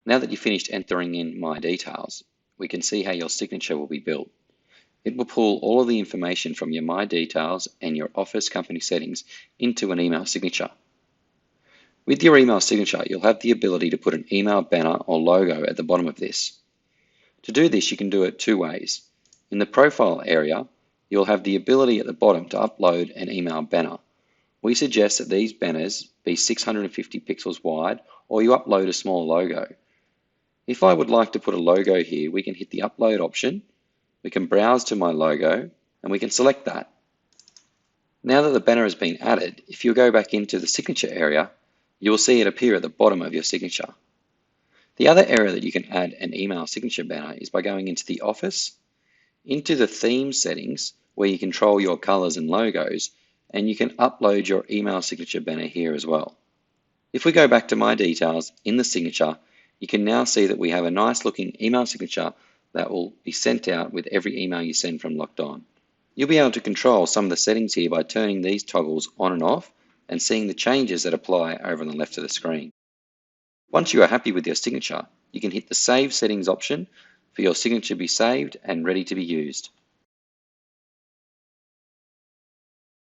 Now that you've finished entering in My Details, we can see how your signature will be built. It will pull all of the information from your My Details and your Office company settings into an email signature. With your email signature, you'll have the ability to put an email banner or logo at the bottom of this. To do this, you can do it two ways. In the profile area, you'll have the ability at the bottom to upload an email banner. We suggest that these banners be 650 pixels wide, or you upload a small logo. If I would like to put a logo here, we can hit the upload option, we can browse to my logo, and we can select that. Now that the banner has been added, if you go back into the signature area, you will see it appear at the bottom of your signature. The other area that you can add an email signature banner is by going into the Office, into the theme settings where you control your colors and logos, and you can upload your email signature banner here as well. If we go back to My Details in the signature, you can now see that we have a nice looking email signature that will be sent out with every email you send from Locked On. You'll be able to control some of the settings here by turning these toggles on and off and seeing the changes that apply over on the left of the screen. Once you are happy with your signature, you can hit the Save Settings option for your signature to be saved and ready to be used.